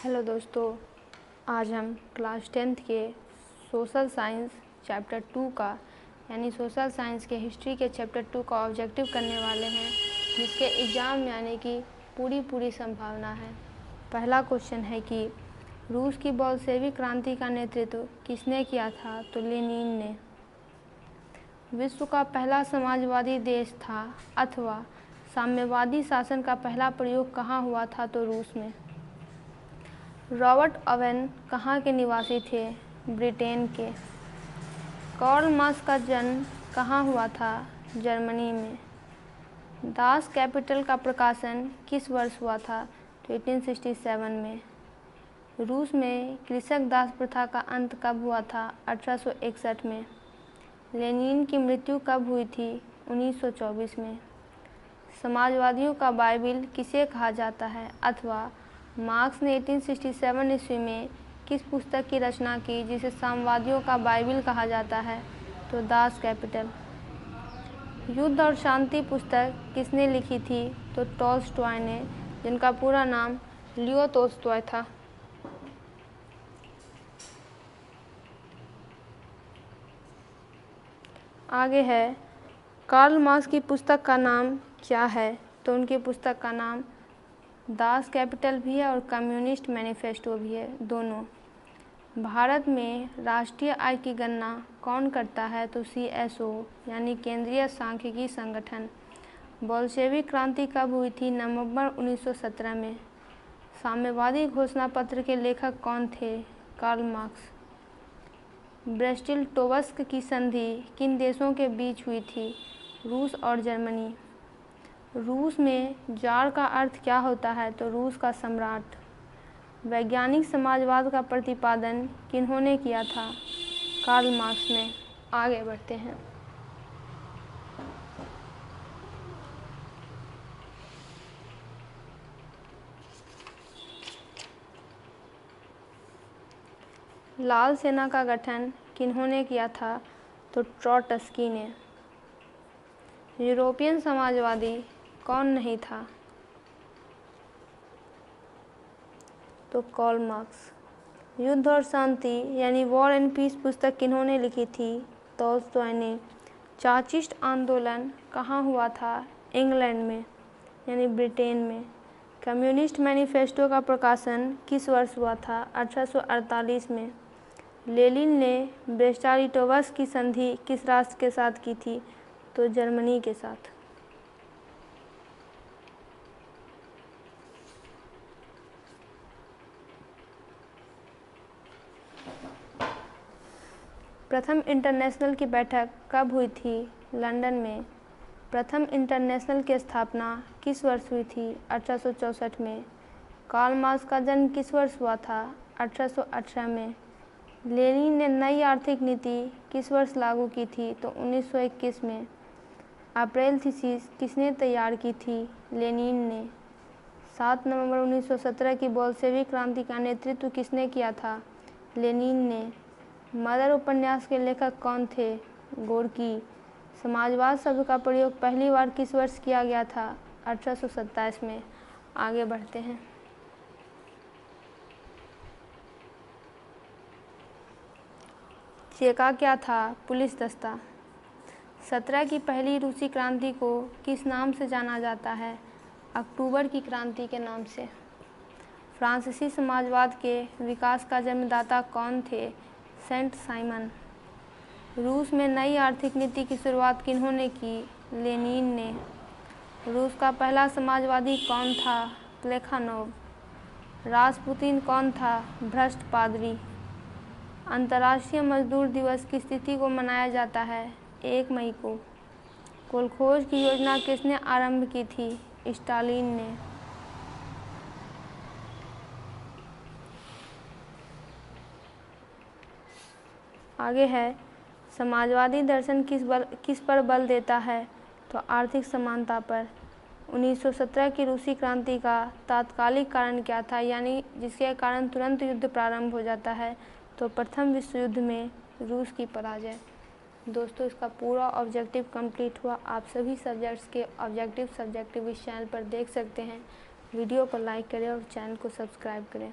Hello दोस्तों, आज हम क्लास 10th के सोशल साइंस चैप्टर 2 का यानी सोशल साइंस के हिस्ट्री के चैप्टर 2 का ऑब्जेक्टिव करने वाले हैं, जिसके एग्ज़ाम में आने की पूरी संभावना है। पहला क्वेश्चन है कि रूस की बोल्शेविक क्रांति का नेतृत्व किसने किया था? तो लेनिन ने। विश्व का पहला समाजवादी देश था अथवा साम्यवादी शासन का पहला प्रयोग कहाँ हुआ था? तो रूस में। रॉबर्ट ओवेन कहाँ के निवासी थे? ब्रिटेन के। कार्ल मार्क्स का जन्म कहाँ हुआ था? जर्मनी में। दास कैपिटल का प्रकाशन किस वर्ष हुआ था? तो 1867 में। रूस में कृषक दास प्रथा का अंत कब हुआ था? 1861 में। लेनिन की मृत्यु कब हुई थी? 1924 में। समाजवादियों का बाइबिल किसे कहा जाता है? अथवा मार्क्स ने 1867 ईस्वी में किस पुस्तक की रचना की जिसे साम्यवादियों का बाइबिल कहा जाता है? तो दास कैपिटल। युद्ध और शांति पुस्तक किसने लिखी थी? तो टॉल्स्टॉय ने, जिनका पूरा नाम लियो तोल्स्टॉय था। आगे है, कार्ल मार्क्स की पुस्तक का नाम क्या है? तो उनकी पुस्तक का नाम दास कैपिटल भी है और कम्युनिस्ट मैनिफेस्टो भी है, दोनों। भारत में राष्ट्रीय आय की गणना कौन करता है? तो CSO यानी केंद्रीय सांख्यिकी संगठन। बोल्शेविक क्रांति कब हुई थी? नवंबर 1917 में। साम्यवादी घोषणा पत्र के लेखक कौन थे? Karl Marx. ब्रेस्ट-लिटोव्स्क की संधि किन देशों के बीच हुई थी? रूस और जर्मनी। रूस में जार का अर्थ क्या होता है? तो रूस का सम्राट। वैज्ञानिक समाजवाद का प्रतिपादन किन्होंने किया था? कार्ल मार्क्स ने। आगे बढ़ते हैं। लाल सेना का गठन किन्होंने किया था? तो ट्रॉट्स्की ने। यूरोपियन समाजवादी कौन नहीं था? तो कार्ल मार्क्स। युद्ध और शांति यानी वॉर एंड पीस पुस्तक किन्होंने लिखी थी? टॉल्स्टॉय ने। चाचिस्ट आंदोलन कहाँ हुआ था? इंग्लैंड में यानी ब्रिटेन में। कम्युनिस्ट मैनिफेस्टो का प्रकाशन किस वर्ष हुआ था? 1848 में। लेनिन ने ब्रेस्ट-लिटोव्स्क की संधि किस राष्ट्र के साथ की थी? तो जर्मनी के साथ। प्रथम इंटरनेशनल की बैठक कब हुई थी? लंदन में। प्रथम इंटरनेशनल की स्थापना किस वर्ष हुई थी? 1864 में। कार्ल मार्क्स का जन्म किस वर्ष हुआ था? 1818 में। लेनिन ने नई आर्थिक नीति किस वर्ष लागू की थी? तो 1921 में। अप्रैल थीसिस किसने तैयार की थी? लेनिन ने। 7 नवंबर 1917 की बोल्शेविक क्रांति का नेतृत्व किसने किया था? लेनिन ने। मदर उपन्यास के लेखक कौन थे? गोर्की। समाजवाद शब्द का प्रयोग पहली बार किस वर्ष किया गया था? 1827 में। आगे बढ़ते हैं। चेका क्या था? पुलिस दस्ता। 17 की पहली रूसी क्रांति को किस नाम से जाना जाता है? अक्टूबर की क्रांति के नाम से। फ्रांसीसी समाजवाद के विकास का जन्मदाता कौन थे? Saint Simon. रूस में नई आर्थिक नीति की शुरुआत किन्होंने की? लेनिन ने। रूस का पहला समाजवादी कौन था? प्लेखानोव। रासपुतिन कौन था? भ्रष्ट पादरी। अंतर्राष्ट्रीय मजदूर दिवस किस तिथि को मनाया जाता है? 1 मई को। कोलखोज की योजना किसने आरंभ की थी? स्टालिन ने। आगे है, समाजवादी दर्शन किस पर बल देता है? तो आर्थिक समानता पर। 1917 की रूसी क्रांति का तात्कालिक कारण क्या था, यानी जिसके कारण तुरंत युद्ध प्रारंभ हो जाता है? तो प्रथम विश्व युद्ध में रूस की पराजय। दोस्तों, इसका पूरा ऑब्जेक्टिव कंप्लीट हुआ। आप सभी सब्जेक्ट्स के ऑब्जेक्टिव इस चैनल पर देख सकते हैं। वीडियो को लाइक करें और चैनल को सब्सक्राइब करें।